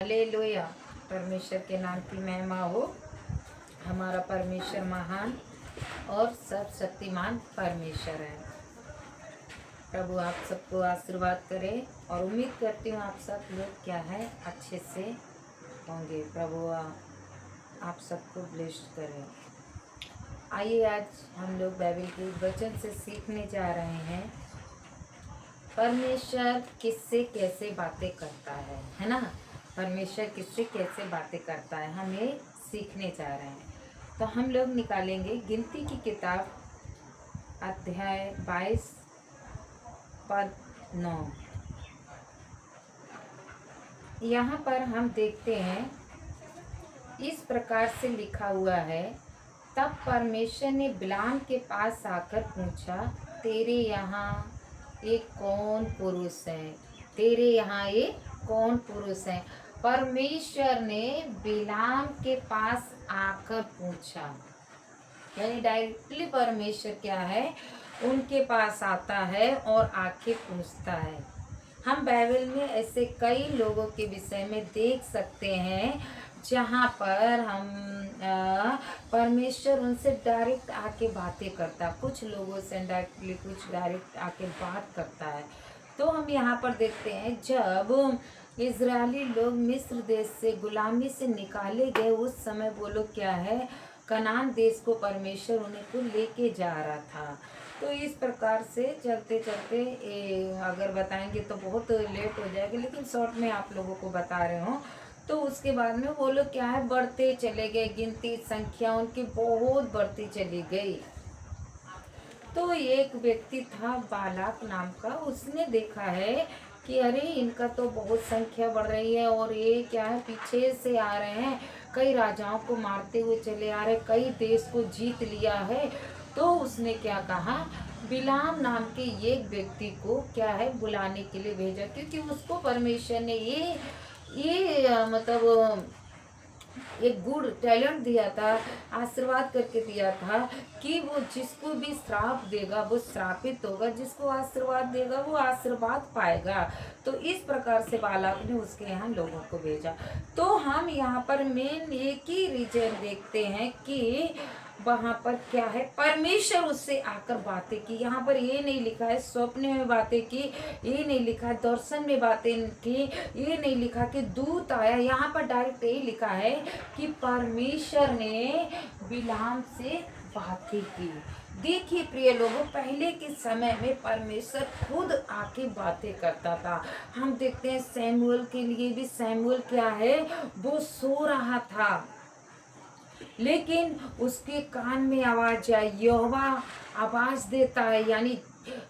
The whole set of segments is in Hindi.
हालेलुया। परमेश्वर के नाम की महिमा हो। हमारा परमेश्वर महान और सर्वशक्तिमान परमेश्वर है। प्रभु आप सबको आशीर्वाद करे और उम्मीद करती हूँ आप सब लोग क्या है अच्छे से होंगे। प्रभु आप सबको ब्लेस्ड करे। आइए आज हम लोग बाइबल के वचन से सीखने जा रहे हैं परमेश्वर किससे कैसे बातें करता है ना। परमेश्वर किससे कैसे बातें करता है हम ये सीखने जा रहे हैं। तो हम लोग निकालेंगे गिनती की किताब अध्याय 22 पद 9। यहाँ पर हम देखते हैं इस प्रकार से लिखा हुआ है, तब परमेश्वर ने बिलाम के पास आकर पूछा, तेरे यहाँ एक कौन पुरुष है? तेरे यहाँ एक कौन पुरुष है? परमेश्वर ने बिलाम के पास आकर पूछा, यानी डायरेक्टली परमेश्वर क्या है उनके पास आता है और आके पूछता है। हम बाइबल में ऐसे कई लोगों के विषय में देख सकते हैं जहाँ पर हम परमेश्वर उनसे डायरेक्ट आके बातें करता, कुछ लोगों से डायरेक्टली कुछ डायरेक्ट आके बात करता है। तो हम यहाँ पर देखते हैं जब इजरायली लोग मिस्र देश से गुलामी से निकाले गए उस समय वो लोग क्या है कनान देश को परमेश्वर उन्हें को लेके जा रहा था। तो इस प्रकार से चलते चलते अगर बताएंगे तो बहुत लेट हो जाएगा, लेकिन शॉर्ट में आप लोगों को बता रहे हो। तो उसके बाद में वो लोग क्या है बढ़ते चले गए, गिनती संख्या उनकी बहुत बढ़ती चली गई। तो एक व्यक्ति था बालाक नाम का, उसने देखा है कि अरे इनका तो बहुत संख्या बढ़ रही है और ये क्या है पीछे से आ रहे हैं, कई राजाओं को मारते हुए चले आ रहे, कई देश को जीत लिया है। तो उसने क्या कहा, बिलाम नाम के एक व्यक्ति को क्या है बुलाने के लिए भेजा, क्योंकि उसको परमेश्वर ने मतलब एक गुड टैलेंट दिया था, आशीर्वाद करके दिया था कि वो जिसको भी श्राप देगा वो श्रापित होगा, जिसको आशीर्वाद देगा वो आशीर्वाद पाएगा। तो इस प्रकार से बालाक ने उसके यहाँ लोगों को भेजा। तो हम यहाँ पर मेन एक ही रीजन देखते हैं कि वहां पर क्या है परमेश्वर उससे आकर बातें की। यहाँ पर ये नहीं लिखा है स्वप्न में बातें की, ये नहीं लिखा है दर्शन में बातें की, ये नहीं लिखा कि दूत आया। यहाँ पर डायरेक्ट यही लिखा है कि परमेश्वर ने बिलाम से बातें की। देखिए प्रिय लोगों, पहले के समय में परमेश्वर खुद आके बातें करता था। हम देखते हैं सैमुअल के लिए भी, सैमुअल क्या है वो सो रहा था लेकिन उसके कान में आवाज आई, यहोवा आवाज देता है, यानी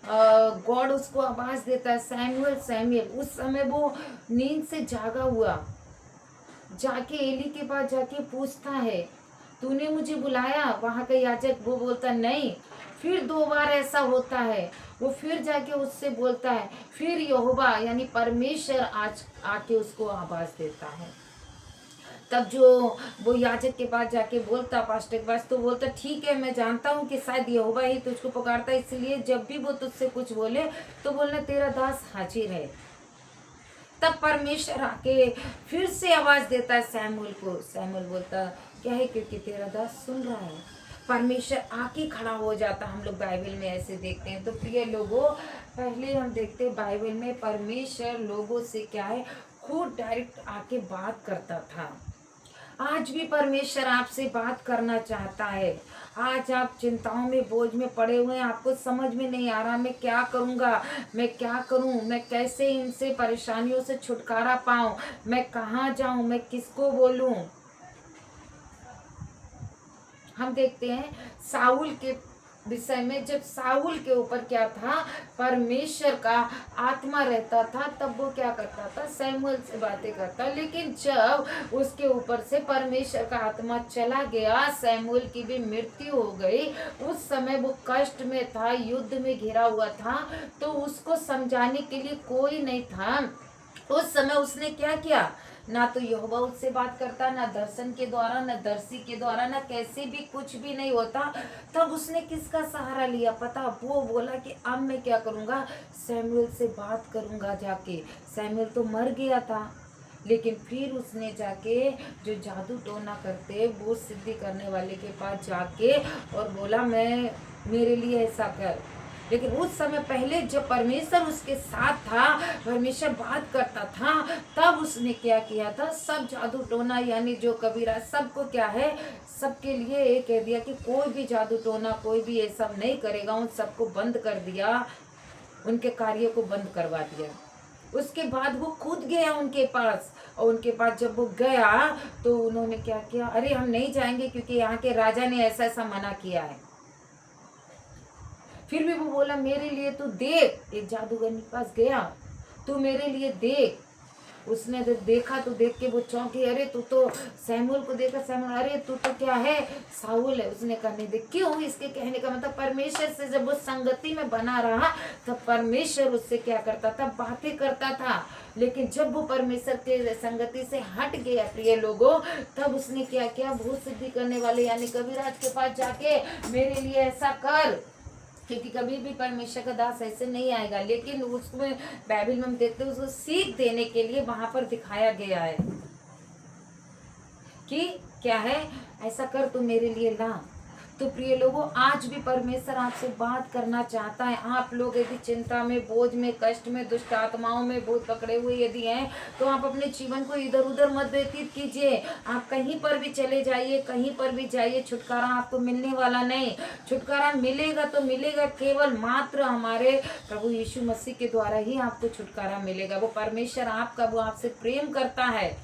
गॉड उसको आवाज देता है, सैमुअल सैमुअल। उस समय वो नींद से जागा हुआ, जाके एली के पास जाके पूछता है, तूने मुझे बुलाया? वहां का याजक वो बोलता नहीं। फिर 2 बार ऐसा होता है, वो फिर जाके उससे बोलता है, फिर यहोवा यानी परमेश्वर आज आके उसको आवाज देता है। तब जो वो याजक के पास जाके बोलता, पास्टर के पास, तो बोलता ठीक है मैं जानता हूँ कि शायद यहोवा ही तुझको पुकारता है, इसलिए जब भी वो तुझसे कुछ बोले तो बोलना तेरा दास हाजिर है। तब परमेश्वर आके फिर से आवाज देता है सैमुअल को। सैमुअल बोलता क्या है, क्योंकि तेरा दास सुन रहा है। परमेश्वर आके खड़ा हो जाता, हम लोग बाइबल में ऐसे देखते हैं। तो प्रिय लोगों, पहले हम देखते हैं बाइबल में परमेश्वर लोगों से क्या है खुद डायरेक्ट आके बात करता था। आज भी परमेश्वर आपसे बात करना चाहता है। आज आप चिंताओं में बोझ में पड़े हुए हैं, आपको समझ में नहीं आ रहा मैं क्या करूँगा, मैं क्या करूँ, मैं कैसे इनसे परेशानियों से छुटकारा पाऊँ, मैं कहाँ जाऊँ, मैं किसको बोलूँ। हम देखते हैं साउल के विषय में, जब साउल के ऊपर क्या था परमेश्वर का आत्मा रहता था, तब वो क्या करता था सैमुअल से बातें करता। लेकिन जब उसके ऊपर से परमेश्वर का आत्मा चला गया, सैमुअल की भी मृत्यु हो गई, उस समय वो कष्ट में था, युद्ध में घिरा हुआ था, तो उसको समझाने के लिए कोई नहीं था। उस समय उसने क्या किया, ना तो यहोवा उससे बात करता, ना दर्शन के द्वारा, ना दर्शी के द्वारा, ना कैसे भी कुछ भी नहीं होता। तब उसने किसका सहारा लिया पता, वो बोला कि अब मैं क्या करूँगा, सैमुअल से बात करूँगा जाके। सैमुअल तो मर गया था, लेकिन फिर उसने जाके जो जादू टोना करते वो सिद्धि करने वाले के पास जाके और बोला मैं मेरे लिए ऐसा कर। लेकिन उस समय पहले जब परमेश्वर उसके साथ था, परमेश्वर बात करता था, तब उसने क्या किया था, सब जादू टोना यानी जो कबीरा सबको क्या है, सबके लिए ये कह दिया कि कोई भी जादू टोना कोई भी ये सब नहीं करेगा। उन सबको बंद कर दिया, उनके कार्य को बंद करवा दिया। उसके बाद वो खुद गया उनके पास, और उनके पास जब वो गया तो उन्होंने क्या किया, अरे हम नहीं जाएंगे क्योंकि यहाँ के राजा ने ऐसा ऐसा मना किया है। फिर भी वो बोला मेरे लिए तू देख, एक जादूगर के पास गया, तू मेरे लिए देख। उसने देखा तो देख के वो चौंकी, अरे तू तो सैमुअल को देखा, सैमुअल अरे तू तो क्या है, साउल है। उसने कहा नहीं देख, क्यों, इसके कहने का मतलब परमेश्वर से जब वो संगति में बना रहा तब परमेश्वर उससे क्या करता था, बातें करता था। लेकिन जब वो परमेश्वर के संगति से हट गया प्रिय लोगों, तब उसने क्या किया, भूत सिद्धि करने वाले यानी कविराज के पास जाके मेरे लिए ऐसा कर, क्योंकि कभी भी परमेश्वर का दास ऐसे नहीं आएगा। लेकिन उसमें बाइबल में हम देखते हैं उसको सीख देने के लिए वहां पर दिखाया गया है कि क्या है, ऐसा कर तू मेरे लिए ला। तो प्रिय लोगों, आज भी परमेश्वर आपसे बात करना चाहता है। आप लोग यदि चिंता में, बोझ में, कष्ट में, दुष्ट आत्माओं में भूत पकड़े हुए यदि हैं, तो आप अपने जीवन को इधर उधर मत व्यतीत कीजिए। आप कहीं पर भी चले जाइए, कहीं पर भी जाइए, छुटकारा आपको मिलने वाला नहीं। छुटकारा मिलेगा तो मिलेगा केवल मात्र हमारे प्रभु यीशु मसीह के द्वारा ही आपको छुटकारा मिलेगा। वो परमेश्वर आपका, वो आपसे प्रेम करता है।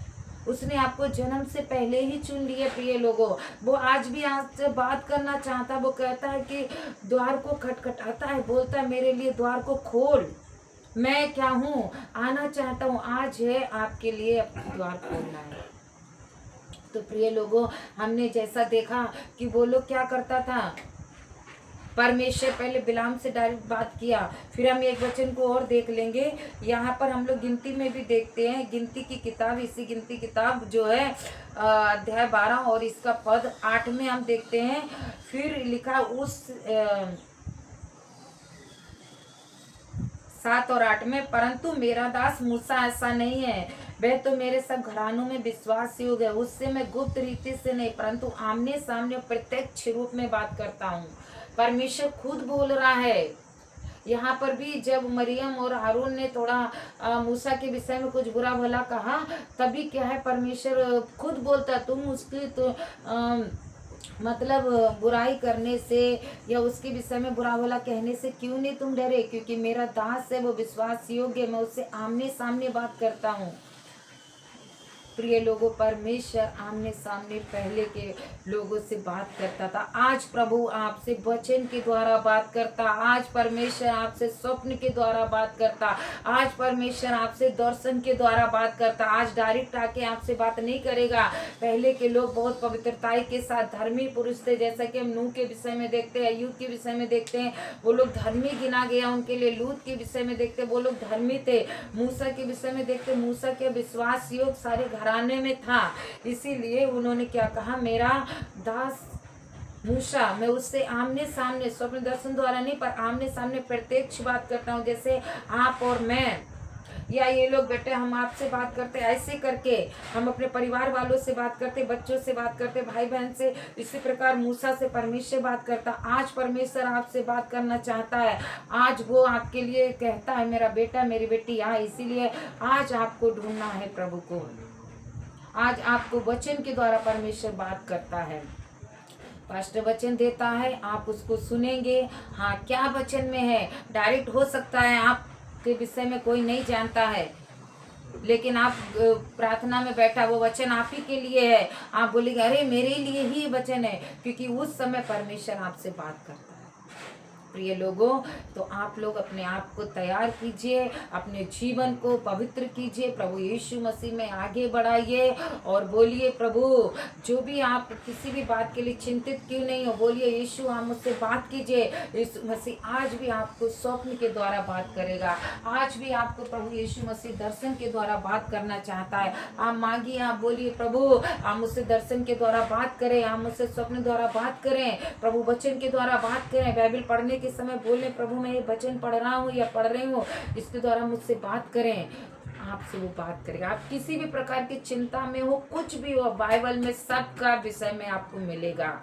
उसने आपको जन्म से पहले ही चुन लिए प्रिय लोगों। वो आज भी आपसे बात करना चाहता है। वो कहता है कि द्वार को खटखटाता है, बोलता है मेरे लिए द्वार को खोल, मैं क्या हूँ, आना चाहता हूँ। आज है आपके लिए द्वार खोलना है। तो प्रिय लोगों, हमने जैसा देखा कि वो लोग क्या करता था, परमेश्वर पहले बिलाम से डायरेक्ट बात किया। फिर हम एक वचन को और देख लेंगे, यहाँ पर हम लोग गिनती में भी देखते हैं, गिनती की किताब, इसी गिनती किताब जो है अध्याय 12 और इसका पद 8 में हम देखते हैं। फिर लिखा उस 7 और 8 में, परंतु मेरा दास मूसा ऐसा नहीं है, वह तो मेरे सब घरानों में विश्वास योग्य है। उससे मैं गुप्त रीति से नहीं परंतु आमने सामने प्रत्यक्ष रूप में बात करता हूँ। परमेश्वर खुद बोल रहा है। यहाँ पर भी जब मरियम और हारून ने थोड़ा मूसा के विषय में कुछ बुरा भला कहा, तभी क्या है, परमेश्वर खुद बोलता, तुम उसकी तो मतलब बुराई करने से या उसके विषय में बुरा भला कहने से क्यों नहीं तुम डरे, क्योंकि मेरा दास है, वो विश्वास योग्य, मैं उससे आमने सामने बात करता हूँ। प्रिय लोगों, परमेश्वर आमने सामने पहले के लोगों से बात करता था। आज प्रभु आपसे वचन के द्वारा बात करता, आज परमेश्वर आपसे स्वप्न के द्वारा बात करता, आज परमेश्वर आपसे दर्शन के द्वारा बात करता। आज डायरेक्ट आके आपसे बात नहीं करेगा। पहले के लोग बहुत पवित्रताई के साथ धर्मी पुरुष थे, जैसा कि हम नूह के विषय में देखते हैं, अय्यूब के विषय में देखते हैं, वो लोग धर्मी गिना गया उनके लिए। लूत के विषय में देखते, वो लोग धर्मी थे। मूसा के विषय में देखते, मूसा के विश्वास योग सारे घराने में था। इसीलिए उन्होंने क्या कहा, मेरा दास मूसा, मैं उससे आमने सामने स्वप्न दर्शन द्वारा नहीं पर आमने सामने प्रत्यक्ष बात करता हूँ। जैसे आप और मैं या ये लोग बेटे हम आपसे बात करते, ऐसे करके हम अपने परिवार वालों से बात करते, बच्चों से बात करते, भाई बहन से। इसी प्रकार मूसा से परमेश्वर बात करता। आज परमेश्वर आपसे बात करना चाहता है। आज वो आपके लिए कहता है, मेरा बेटा मेरी बेटी आ। इसीलिए आज आपको ढूंढना है प्रभु को। आज आपको वचन के द्वारा परमेश्वर बात करता है। पास्टर वचन देता है, आप उसको सुनेंगे। हाँ, क्या वचन में है, डायरेक्ट हो सकता है आपके विषय में कोई नहीं जानता है, लेकिन आप प्रार्थना में बैठा, वो वचन आप ही के लिए है। आप बोलेंगे अरे मेरे लिए ही वचन है, क्योंकि उस समय परमेश्वर आपसे बात करता है। प्रिय लोगों, तो आप लोग अपने आप को तैयार कीजिए, अपने जीवन को पवित्र कीजिए, प्रभु यीशु मसीह में आगे बढ़ाइए और बोलिए, प्रभु जो भी आप किसी भी बात के लिए चिंतित क्यों नहीं हो, बोलिए यीशु आप मुझसे बात कीजिए। यीशु मसीह आज भी आपको स्वप्न के द्वारा बात करेगा। आज भी आपको प्रभु यीशु मसीह दर्शन के द्वारा बात करना चाहता है। आप मांगिए, आप बोलिए, प्रभु आप मुझसे दर्शन के द्वारा बात करें, आप मुझसे स्वप्न द्वारा बात करें, प्रभु वचन के द्वारा बात करें। बाइबल पढ़ने के समय बोले, प्रभु मैं ये वचन पढ़ रहा हूँ या पढ़ रही हूँ, इसके द्वारा मुझसे बात करें। आपसे वो बात करेगा। आप किसी भी प्रकार की चिंता में हो, कुछ भी हो, बाइबल में सबका विषय में आपको मिलेगा।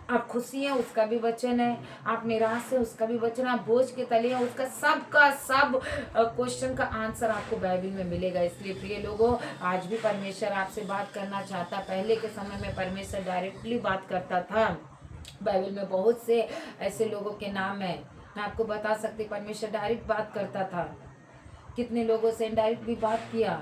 आप खुशी हैं, उसका भी वचन है। आप निराश हैं, उसका भी वचन है। आप बोझ के तले हैं, उसका सबका सब क्वेश्चन का आंसर आपको बाइबल में मिलेगा। इसलिए प्रिय लोगों, आज भी परमेश्वर आपसे बात करना चाहता। पहले के समय में परमेश्वर डायरेक्टली बात करता था। बाइबल में बहुत से ऐसे लोगों के नाम है, मैं आपको बता सकती। परमेश्वर डायरेक्ट बात करता था, कितने लोगों से इनडायरेक्ट भी बात किया।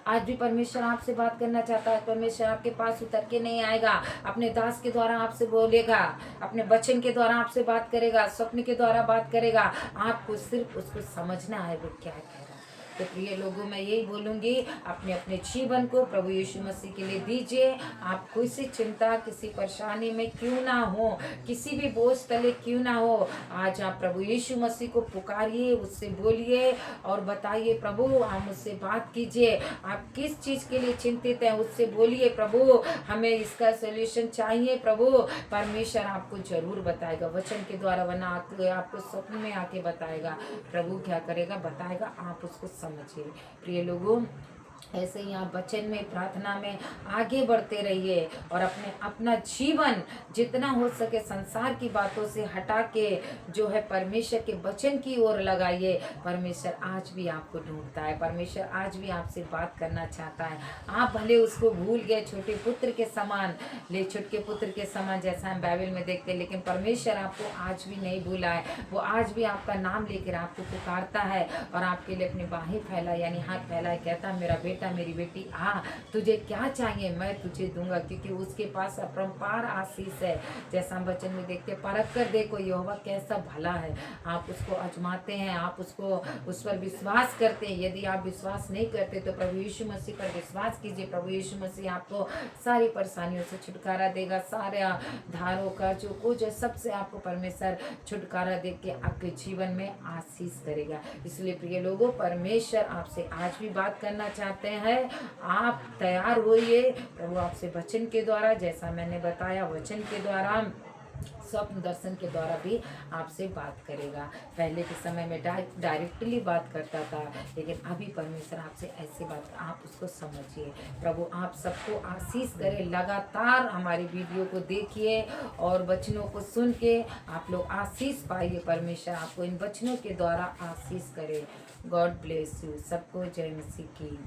आज भी परमेश्वर आपसे बात करना चाहता है। परमेश्वर आपके पास उतर के नहीं आएगा, अपने दास के द्वारा आपसे बोलेगा, अपने वचन के द्वारा आपसे बात करेगा, स्वप्न के द्वारा बात करेगा। आपको सिर्फ उसको समझना है वो क्या कह रहा है। तो प्रिय लोगों, मैं यही बोलूंगी, अपने अपने जीवन को प्रभु यीशु मसीह के लिए दीजिए। आप किसी चिंता, किसी परेशानी में क्यों ना हो, किसी भी बोझ तले क्यों ना हो, आज आप प्रभु यीशु मसीह को पुकारिए, उससे बोलिए और बताइए, प्रभु आप मुझसे बात कीजिए। आप किस चीज के लिए चिंतित हैं, उससे बोलिए, प्रभु हमें इसका सोल्यूशन चाहिए। प्रभु परमेश्वर आपको जरूर बताएगा वचन के द्वारा, वरना आपको स्वप्न में आके बताएगा। प्रभु क्या करेगा, बताएगा, आप उसको समझिए। प्रिय लोगों, ऐसे ही आप वचन में, प्रार्थना में आगे बढ़ते रहिए और अपना जीवन जितना हो सके संसार की बातों से हटा के जो है परमेश्वर के वचन की ओर लगाइए। परमेश्वर आज भी आपको ढूंढता है, परमेश्वर आज भी आपसे बात करना चाहता है। आप भले उसको भूल गए, छोटे पुत्र के समान, छुटके पुत्र के समान, जैसा हम बाइबल में देखते हैं, लेकिन परमेश्वर आपको आज भी नहीं भूला है। वो आज भी आपका नाम लेकर आपको पुकारता है और आपके लिए अपनी बाहें फैला, यानी हाथ फैलाए, कहता है, मेरा बेटा, मेरी बेटी, आ, तुझे क्या चाहिए, मैं तुझे दूंगा, क्योंकि उसके पास अपरंपार आशीष है। जैसा हम वचन में देखते, परख कर देखो यहोवा कैसा भला है। आप उसको आजमाते हैं, आप उसको उस पर विश्वास करते हैं। यदि आप विश्वास नहीं करते तो प्रभु यीशु मसीह पर विश्वास कीजिए। प्रभु यीशु मसीह आपको सारी परेशानियों से छुटकारा देगा, सारे धारों का जो कुछ है सबसे आपको परमेश्वर छुटकारा दे के आपके जीवन में आशीष करेगा। इसलिए प्रिय लोगों, परमेश्वर आपसे आज भी बात करना चाहते हैं। आप तैयार होइए, प्रभु आपसे वचन के द्वारा, जैसा मैंने बताया, वचन के द्वारा, स्वप्न दर्शन के द्वारा भी आपसे बात करेगा। पहले के समय में डायरेक्टली बात करता था, लेकिन अभी परमेश्वर आपसे ऐसे बात, आप उसको समझिए। प्रभु आप सबको आशीष करे। लगातार हमारी वीडियो को देखिए और वचनों को सुन के आप लोग आशीष पाइए। परमेश्वर आपको इन वचनों के द्वारा आशीष करे। God bless you. सबको जय मसीह की।